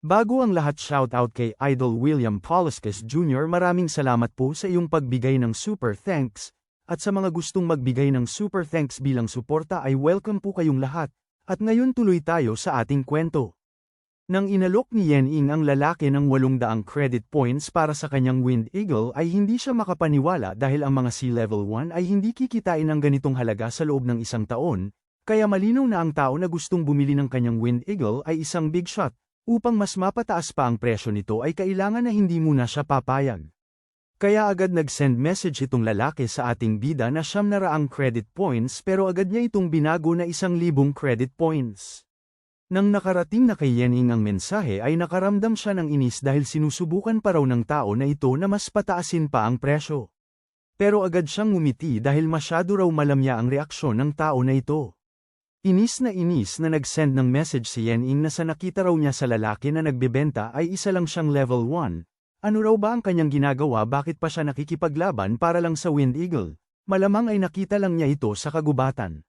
Bago ang lahat, shoutout kay Idol William Polascas Jr. Maraming salamat po sa iyong pagbigay ng super thanks, at sa mga gustong magbigay ng super thanks bilang suporta ay welcome po kayong lahat, at ngayon tuloy tayo sa ating kwento. Nang inalok ni Yen Ing ang lalaki ng 800 credit points para sa kanyang Wind Eagle ay hindi siya makapaniwala dahil ang mga C-Level 1 ay hindi kikitain ng ganitong halaga sa loob ng isang taon, kaya malinaw na ang tao na gustong bumili ng kanyang Wind Eagle ay isang big shot, upang mas mapataas pa ang presyo nito ay kailangan na hindi muna siya papayag. Kaya agad nag-send message itong lalaki sa ating bida na 700 credit points pero agad niya itong binago na 1,000 credit points. Nang nakarating na kay Yen Ing ang mensahe ay nakaramdam siya ng inis dahil sinusubukan pa raw ng tao na ito na mas pataasin pa ang presyo. Pero agad siyang ngumiti dahil masyado raw malamya ang reaksyon ng tao na ito. Inis na nag-send ng message si Yen Ing na sa nakita raw niya sa lalaki na nagbebenta ay isa lang siyang level 1. Ano raw ba ang kanyang ginagawa, bakit pa siya nakikipaglaban para lang sa Wind Eagle? Malamang ay nakita lang niya ito sa kagubatan.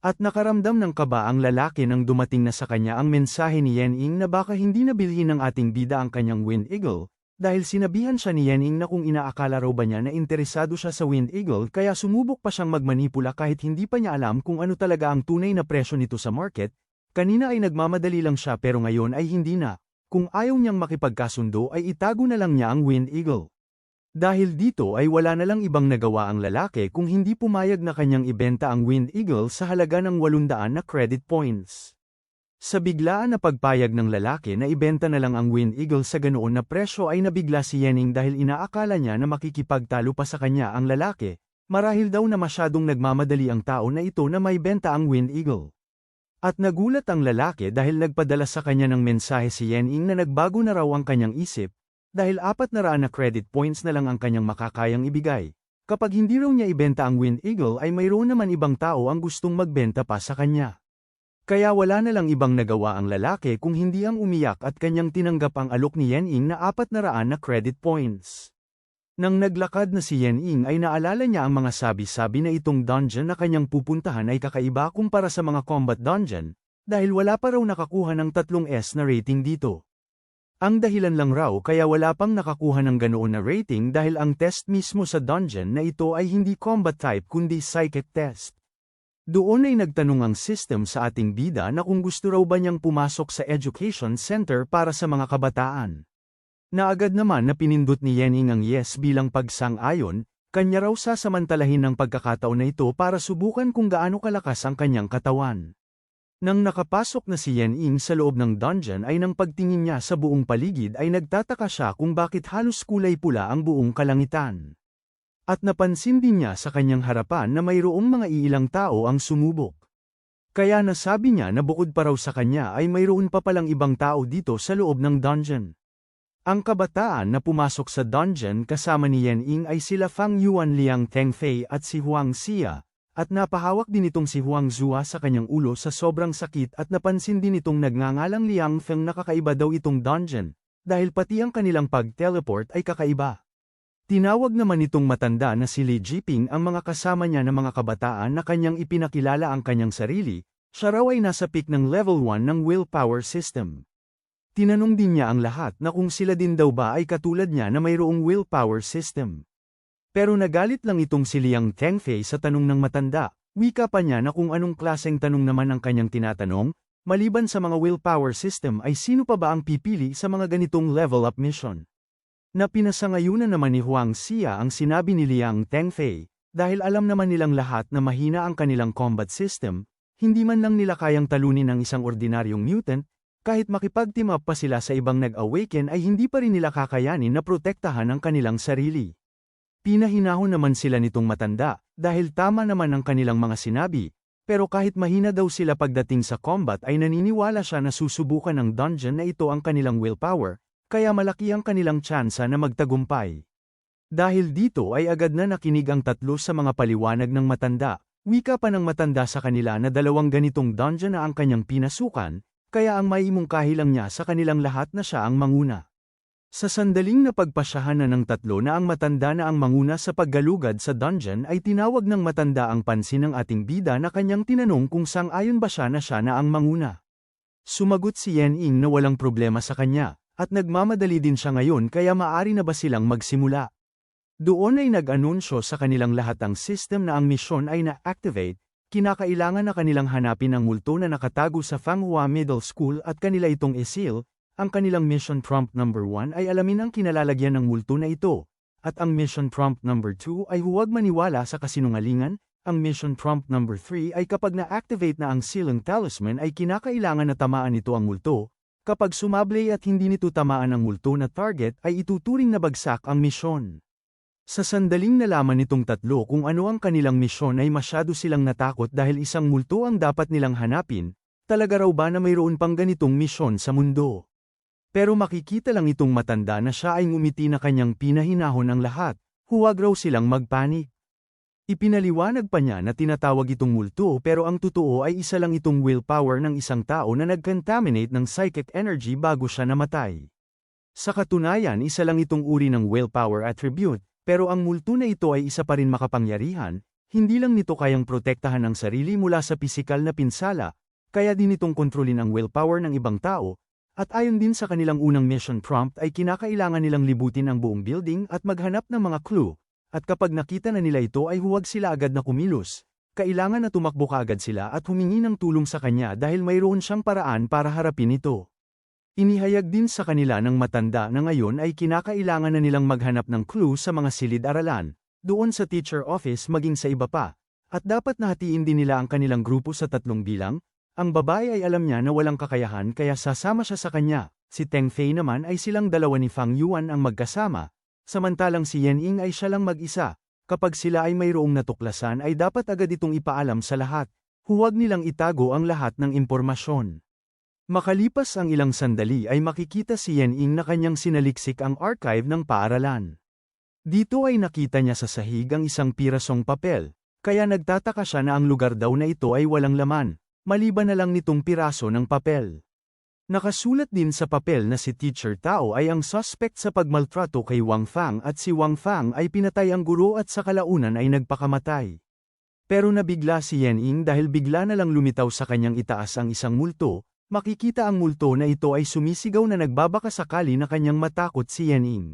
At nakaramdam ng kaba ang lalaki nang dumating na sa kanya ang mensahe ni Yen Ing na baka hindi nabilhin ng ating bida ang kanyang Wind Eagle, dahil sinabihan siya ni Yen Ing na kung inaakala raw ba niya na interesado siya sa Wind Eagle kaya sumubok pa siyang magmanipula kahit hindi pa niya alam kung ano talaga ang tunay na presyo nito sa market. Kanina ay nagmamadali lang siya pero ngayon ay hindi na. Kung ayaw niyang makipagkasundo ay itago na lang niya ang Wind Eagle. Dahil dito ay wala na lang ibang nagawa ang lalaki kung hindi pumayag na kanyang ibenta ang Wind Eagle sa halaga ng 800 na credit points. Sa biglaan na pagpayag ng lalaki na ibenta na lang ang Wind Eagle sa ganoon na presyo ay nabigla si Yen Ing dahil inaakala niya na makikipagtalo pa sa kanya ang lalaki, marahil daw na masyadong nagmamadali ang tao na ito na may benta ang Wind Eagle. At nagulat ang lalaki dahil nagpadala sa kanya ng mensahe si Yen Ing na nagbago na raw ang kanyang isip, dahil 400 na credit points na lang ang kanyang makakayang ibigay. Kapag hindi raw niya ibenta ang Wind Eagle ay mayroon naman ibang tao ang gustong magbenta pa sa kanya. Kaya wala na lang ibang nagawa ang lalaki kung hindi ang umiyak at kanyang tinanggap ang alok ni Yen Ing na 400 na credit points. Nang naglakad na si Yen Ing ay naalala niya ang mga sabi-sabi na itong dungeon na kanyang pupuntahan ay kakaiba kumpara sa mga combat dungeon, dahil wala pa raw nakakuha ng 3S na rating dito. Ang dahilan lang raw kaya wala pang nakakuha ng ganoon na rating dahil ang test mismo sa dungeon na ito ay hindi combat type kundi psychic test. Doon ay nagtanong ang system sa ating bida na kung gusto raw ba niyang pumasok sa education center para sa mga kabataan. Na agad naman na pinindot ni Yen Ing ang yes bilang pagsang-ayon, kanya raw sasamantalahin ng pagkakataon na ito para subukan kung gaano kalakas ang kanyang katawan. Nang nakapasok na si Yen Ing sa loob ng dungeon ay nang pagtingin niya sa buong paligid ay nagtataka siya kung bakit halos kulay pula ang buong kalangitan. At napansin din niya sa kanyang harapan na mayroong mga iilang tao ang sumubok. Kaya nasabi niya na bukod pa raw sa kanya ay mayroon pa palang ibang tao dito sa loob ng dungeon. Ang kabataan na pumasok sa dungeon kasama ni Yen Ing ay sila Fang Yuan, Liang Tengfei at si Huang Xia. At napahawak din itong si Huang Zua sa kanyang ulo sa sobrang sakit at napansin din itong nagngangalang Liang Feng na kakaiba daw itong dungeon, dahil pati ang kanilang pag-teleport ay kakaiba. Tinawag naman itong matanda na si Li Jiping ang mga kasama niya na mga kabataan na kanyang ipinakilala ang kanyang sarili, siya raw ay nasa peak ng level 1 ng willpower system. Tinanong din niya ang lahat na kung sila din daw ba ay katulad niya na mayroong willpower system. Pero nagalit lang itong si Liang Tengfei sa tanong ng matanda, wika pa niya na kung anong klaseng tanong naman ang kanyang tinatanong, maliban sa mga willpower system ay sino pa ba ang pipili sa mga ganitong level up mission. Na pinasangayunan naman ni Huang Xia ang sinabi ni Liang Tengfei, dahil alam naman nilang lahat na mahina ang kanilang combat system, hindi man lang nila kayang talunin ang isang ordinaryong mutant, kahit makipag-team up pa sila sa ibang nag-awaken ay hindi pa rin nila kakayanin na protektahan ang kanilang sarili. Pinahinahon naman sila nitong matanda, dahil tama naman ang kanilang mga sinabi, pero kahit mahina daw sila pagdating sa combat ay naniniwala siya na susubukan ng dungeon na ito ang kanilang willpower, kaya malaki ang kanilang tsansa na magtagumpay. Dahil dito ay agad na nakinig ang tatlo sa mga paliwanag ng matanda, wika pa ng matanda sa kanila na 2 ganitong dungeon na ang kanyang pinasukan, kaya ang maimungkahi lang niya sa kanilang lahat na siya ang manguna. Sa sandaling napagpasyahan na ng tatlo na ang matanda na ang manguna sa paggalugad sa dungeon ay tinawag ng matanda ang pansin ng ating bida na kanyang tinanong kung sang-ayon ba siya na ang manguna. Sumagot si Yen Ying na walang problema sa kanya, at nagmamadali din siya ngayon kaya maaari na ba silang magsimula. Doon ay nag-anunsyo sa kanilang lahat ang system na ang misyon ay na-activate, kinakailangan na kanilang hanapin ang multo na nakatago sa Fanghua Middle School at kanila itong isil. Ang kanilang mission prompt number 1 ay alamin ang kinalalagyan ng multo na ito, at ang mission prompt number 2 ay huwag maniwala sa kasinungalingan. Ang mission prompt number 3 ay kapag na-activate na ang sealing talisman ay kinakailangan na tamaan nito ang multo. Kapag sumablay at hindi nito tamaan ang multo na target ay ituturing na bagsak ang misyon. Sa sandaling nalaman nitong tatlo kung ano ang kanilang misyon ay masyado silang natakot dahil isang multo ang dapat nilang hanapin. Talaga raw ba na mayroon pang ganitong misyon sa mundo? Pero makikita lang itong matanda na siya ay ngumiti na kanyang pinahinahon ang lahat, huwag raw silang magpanik. Ipinaliwanag pa niya na tinatawag itong multo pero ang totoo ay isa lang itong willpower ng isang tao na nag-contaminate ng psychic energy bago siya namatay. Sa katunayan isa lang itong uri ng willpower attribute, pero ang multo na ito ay isa pa rin makapangyarihan, hindi lang nito kayang protektahan ang sarili mula sa pisikal na pinsala, kaya din itong kontrolin ang willpower ng ibang tao. At ayon din sa kanilang unang mission prompt ay kinakailangan nilang libutin ang buong building at maghanap ng mga clue, at kapag nakita na nila ito ay huwag sila agad na kumilos, kailangan na tumakbo kaagad sila at humingi ng tulong sa kanya dahil mayroon siyang paraan para harapin ito. Inihayag din sa kanila ng matanda na ngayon ay kinakailangan na nilang maghanap ng clue sa mga silid-aralan, doon sa teacher office maging sa iba pa, at dapat nahatiin din nila ang kanilang grupo sa 3 bilang. Ang babae ay alam niya na walang kakayahan kaya sasama siya sa kanya, si Teng Fei naman ay silang dalawa ni Fang Yuan ang magkasama, samantalang si Yen Ying ay siya lang mag-isa. Kapag sila ay mayroong natuklasan ay dapat agad itong ipaalam sa lahat, huwag nilang itago ang lahat ng impormasyon. Makalipas ang ilang sandali ay makikita si Yen Ying na kanyang sinaliksik ang archive ng paaralan. Dito ay nakita niya sa sahig ang isang pirasong papel, kaya nagtataka siya na ang lugar daw na ito ay walang laman. Maliban na lang nitong piraso ng papel. Nakasulat din sa papel na si Teacher Tao ay ang suspect sa pagmaltrato kay Wang Fang at si Wang Fang ay pinatay ang guro at sa kalaunan ay nagpakamatay. Pero nabigla si Yen Ying dahil bigla na lang lumitaw sa kanyang itaas ang isang multo, makikita ang multo na ito ay sumisigaw na nagbabaka sakali na kanyang matakot si Yen Ying.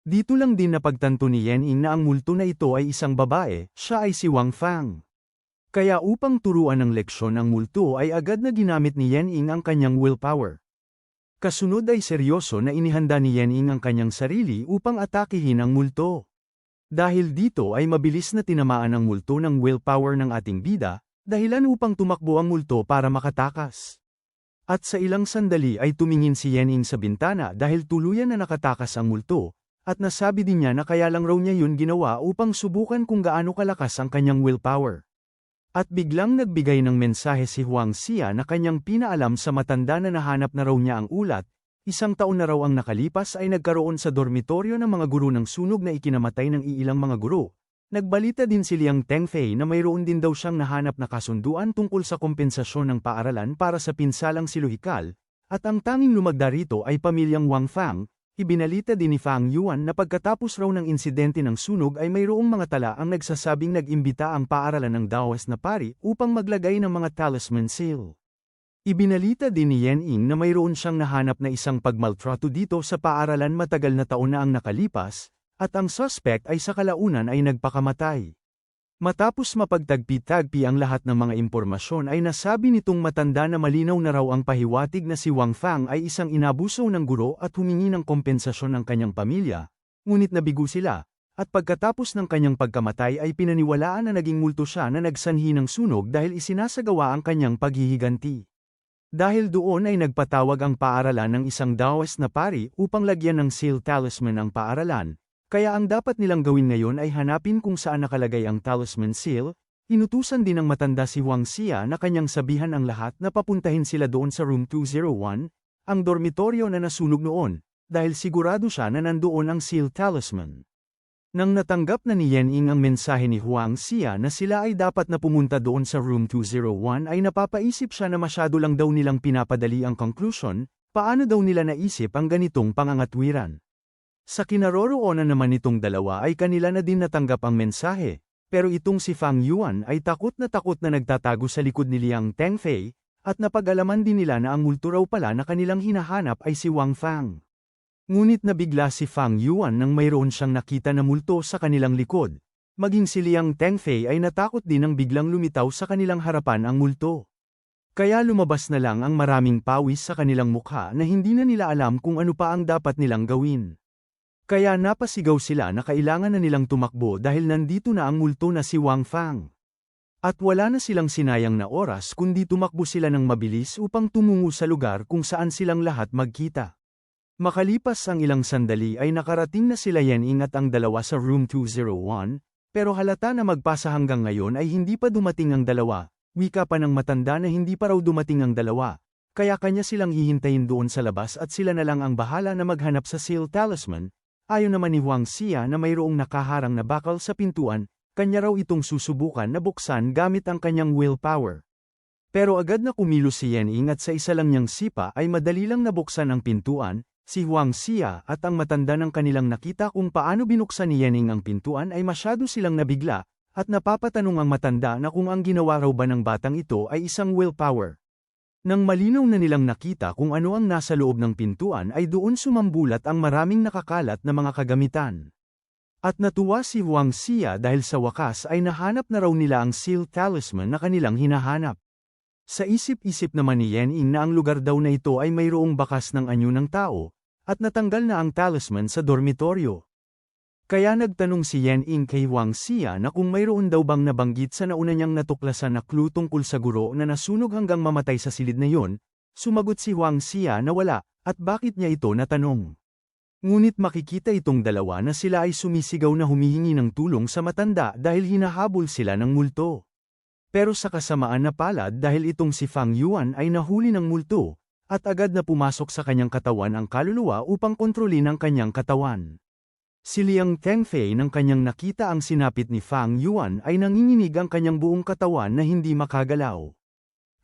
Dito lang din napagtanto ni Yen Ying na ang multo na ito ay isang babae, siya ay si Wang Fang. Kaya upang turuan ng leksyon ang multo ay agad na ginamit ni Yen Ying ang kanyang willpower. Kasunod ay seryoso na inihanda ni Yen Ying ang kanyang sarili upang atakihin ang multo. Dahil dito ay mabilis na tinamaan ang multo ng willpower ng ating bida, dahilan upang tumakbo ang multo para makatakas. At sa ilang sandali ay tumingin si Yen Ying sa bintana dahil tuluyan na nakatakas ang multo, at nasabi din niya na kaya lang raw niya yun ginawa upang subukan kung gaano kalakas ang kanyang willpower. At biglang nagbigay ng mensahe si Huang Xia na kanyang pinaalam sa matanda na nahanap na raw niya ang ulat. 1 taon na raw ang nakalipas ay nagkaroon sa dormitoryo ng mga guro ng sunog na ikinamatay ng iilang mga guro. Nagbalita din si Liang Tengfei na mayroon din daw siyang nahanap na kasunduan tungkol sa kompensasyon ng paaralan para sa pinsalang silohikal, at ang tanging lumagda rito ay pamilyang Wang Fang. Ibinalita din ni Fang Yuan na pagkatapos raw ng insidente ng sunog ay mayroong mga tala ang nagsasabing nag-imbita ang paaralan ng Daoist na pari upang maglagay ng mga talisman seal. Ibinalita din ni Yen Ying na mayroon siyang nahanap na isang pagmaltrato dito sa paaralan matagal na taon na ang nakalipas, at ang suspect ay sa kalaunan ay nagpakamatay. Matapos mapagtagpi-tagpi ang lahat ng mga impormasyon ay nasabi nitong matanda na malinaw na raw ang pahiwatig na si Wang Fang ay isang inabuso ng guro at humingi ng kompensasyon ng kanyang pamilya, ngunit nabigo sila, at pagkatapos ng kanyang pagkamatay ay pinaniwalaan na naging multo siya na nagsanhi ng sunog dahil isinasagawa ang kanyang paghihiganti. Dahil doon ay nagpatawag ang paaralan ng isang Daoist na pari upang lagyan ng seal talisman ang paaralan. Kaya ang dapat nilang gawin ngayon ay hanapin kung saan nakalagay ang talisman seal. Inutusan din ng matanda si Huang Xia na kanyang sabihan ang lahat na papuntahin sila doon sa room 201, ang dormitoryo na nasunog noon, dahil sigurado siya na nandoon ang seal talisman. Nang natanggap na ni Yen Ying ang mensahe ni Huang Xia na sila ay dapat na pumunta doon sa room 201 ay napapaisip siya na masyado lang daw nilang pinapadali ang conclusion, paano daw nila naisip ang ganitong pangangatwiran. Sa kinaroroonan naman nitong dalawa ay kanila na din natanggap ang mensahe, pero itong si Fang Yuan ay takot na nagtatago sa likod ni Liang Tengfei, At napag-alaman din nila na ang multo raw pala na kanilang hinahanap ay si Wang Fang. Ngunit nabigla si Fang Yuan nang mayroon siyang nakita na multo sa kanilang likod. Maging si Liang Tengfei ay natakot din nang biglang lumitaw sa kanilang harapan ang multo. Kaya lumabas na lang ang maraming pawis sa kanilang mukha na hindi na nila alam kung ano pa ang dapat nilang gawin. Kaya napasigaw sila na kailangan na nilang tumakbo dahil nandito na ang multo na si Wang Fang. At wala na silang sinayang na oras kundi tumakbo sila ng mabilis upang tumungo sa lugar kung saan silang lahat magkita. Makalipas ang ilang sandali ay nakarating na sila Yening at ang dalawa sa room 201, pero halata na magpasa hanggang ngayon ay hindi pa dumating ang dalawa, wika pa ng matanda na hindi pa raw dumating ang dalawa, kaya kanya silang hihintayin doon sa labas at sila na lang ang bahala na maghanap sa Seal Talisman. Ayon naman ni Huang Xia na mayroong nakaharang na bakal sa pintuan, kanya raw itong susubukan na buksan gamit ang kanyang willpower. Pero agad na kumilos si Yening at sa isa lang niyang sipa ay madali lang nabuksan ang pintuan. Si Huang Xia at ang matanda ng kanilang nakita kung paano binuksan ni Yening ang pintuan ay masyado silang nabigla, at napapatanong ang matanda na kung ang ginawa raw ba ng batang ito ay isang willpower. Nang malinaw na nilang nakita kung ano ang nasa loob ng pintuan ay doon sumambulat ang maraming nakakalat na mga kagamitan. At natuwa si Huang Xia dahil sa wakas ay nahanap na raw nila ang Seal Talisman na kanilang hinahanap. Sa isip-isip naman ni Yening na ang lugar daw na ito ay mayroong bakas ng anyo ng tao, at natanggal na ang talisman sa dormitoryo. Kaya nagtanong si Yening kay Huang Xia na kung mayroon daw bang nabanggit sa nauna niyang natuklasan na clue tungkol sa guro na nasunog hanggang mamatay sa silid na yon. Sumagot si Huang Xia na wala, at bakit niya ito natanong. Ngunit makikita itong dalawa na sila ay sumisigaw na humihingi ng tulong sa matanda dahil hinahabol sila ng multo. Pero sa kasamaan na palad dahil itong si Fang Yuan ay nahuli ng multo, at agad na pumasok sa kanyang katawan ang kaluluwa upang kontrolin ang kanyang katawan. Si Liang Tengfei nang kanyang nakita ang sinapit ni Fang Yuan ay nanginginig ang kanyang buong katawan na hindi makagalaw.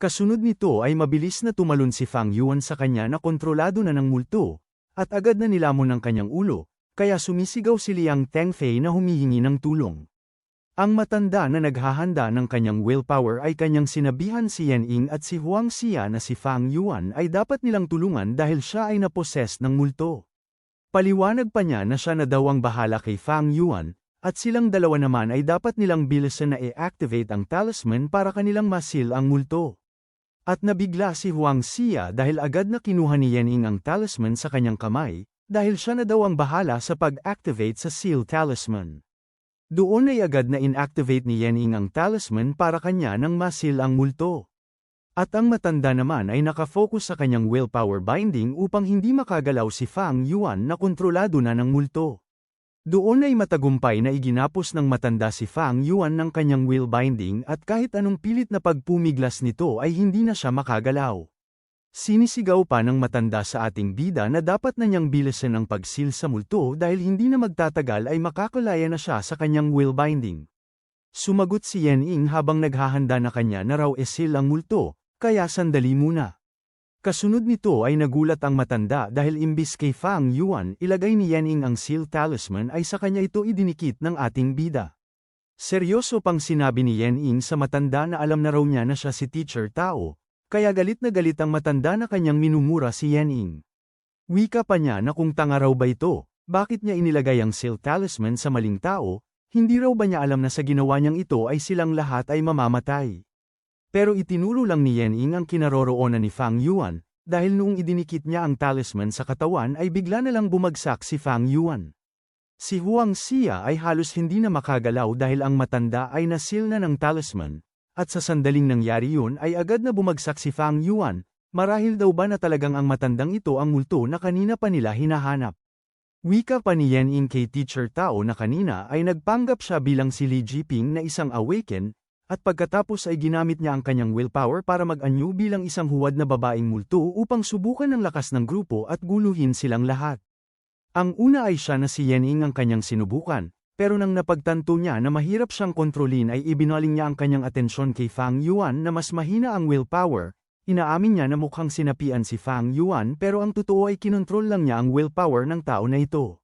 Kasunod nito ay mabilis na tumalon si Fang Yuan sa kanya na kontrolado na ng multo, at agad na nilamon ang kanyang ulo, kaya sumisigaw si Liang Tengfei na humihingi ng tulong. Ang matanda na naghahanda ng kanyang willpower ay kanyang sinabihan si Yening at si Huang Xia na si Fang Yuan ay dapat nilang tulungan dahil siya ay naposes ng multo. Paliwanag pa niya na siya na daw ang bahala kay Fang Yuan, at silang dalawa naman ay dapat nilang bilisan na i-activate ang talisman para kanilang masil ang multo. At nabigla si Huang Xia dahil agad na kinuha ni Yening ang talisman sa kanyang kamay, dahil siya na daw ang bahala sa pag-activate sa Seal Talisman. Doon ay agad na inactivate ni Yening ang talisman para kanya nang masil ang multo. At ang matanda naman ay nakafocus sa kanyang willpower binding upang hindi makagalaw si Fang Yuan na kontrolado na ng multo. Doon ay matagumpay na iginapos ng matanda si Fang Yuan ng kanyang will binding at kahit anong pilit na pagpumiglas nito ay hindi na siya makagalaw. Sinisigaw pa ng matanda sa ating bida na dapat na niyang bilisan ang pagsil sa multo dahil hindi na magtatagal ay makakalaya na siya sa kanyang will binding. Sumagot si Yening habang naghahanda na kanya na raw isil ang multo, kaya sandali muna. Kasunod nito ay nagulat ang matanda dahil imbis kay Fang Yuan ilagay ni Yening ang Seal Talisman ay sa kanya ito idinikit ng ating bida. Seryoso pang sinabi ni Yening sa matanda na alam na raw niya na siya si Teacher Tao, kaya galit na galit ang matanda na kanyang minumura si Yening. Wika pa niya na kung tanga raw ba ito, bakit niya inilagay ang Seal Talisman sa maling tao, hindi raw ba niya alam na sa ginawa niyang ito ay silang lahat ay mamamatay. Pero itinuro lang ni Yening ang kinaroroonan ni Fang Yuan, dahil noong idinikit niya ang talisman sa katawan ay bigla na lang bumagsak si Fang Yuan. Si Huang Xia ay halos hindi na makagalaw dahil ang matanda ay nasil na ng talisman, at sa sandaling nangyari yun ay agad na bumagsak si Fang Yuan, marahil daw ba na talagang ang matandang ito ang multo na kanina pa nila hinahanap. Wika pa ni Yening kay Teacher Tao na kanina ay nagpanggap siya bilang si Li Jiping na isang awaken, at pagkatapos ay ginamit niya ang kanyang willpower para mag-anyo bilang isang huwad na babaeng multo upang subukan ang lakas ng grupo at guluhin silang lahat. Ang una ay siya na si Yening ang kanyang sinubukan, pero nang napagtanto niya na mahirap siyang kontrolin ay ibinaling niya ang kanyang atensyon kay Fang Yuan na mas mahina ang willpower. Inaamin niya na mukhang sinapian si Fang Yuan pero ang totoo ay kinontrol lang niya ang willpower ng tao na ito.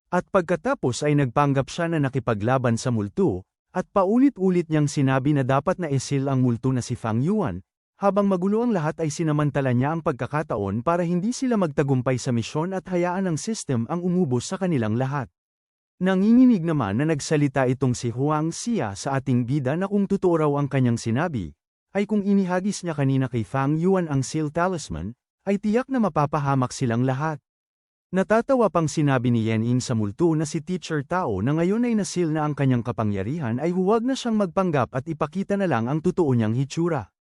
At pagkatapos ay nagpanggap siya na nakipaglaban sa multo, at paulit-ulit niyang sinabi na dapat na isil ang multo na si Fang Yuan, Habang magulo ang lahat ay sinamantala niya ang pagkakataon para hindi sila magtagumpay sa misyon at hayaan ng system ang umubos sa kanilang lahat. Nanginginig naman na nagsalita itong si Huang Xia sa ating bida na kung totoo raw ang kanyang sinabi, ay kung inihagis niya kanina kay Fang Yuan ang Seal Talisman, ay tiyak na mapapahamak silang lahat. Natatawa pang sinabi ni Yen Ying sa multo na si Teacher Tao na ngayon ay nasil na ang kanyang kapangyarihan ay huwag na siyang magpanggap at ipakita na lang ang totoo niyang hitsura.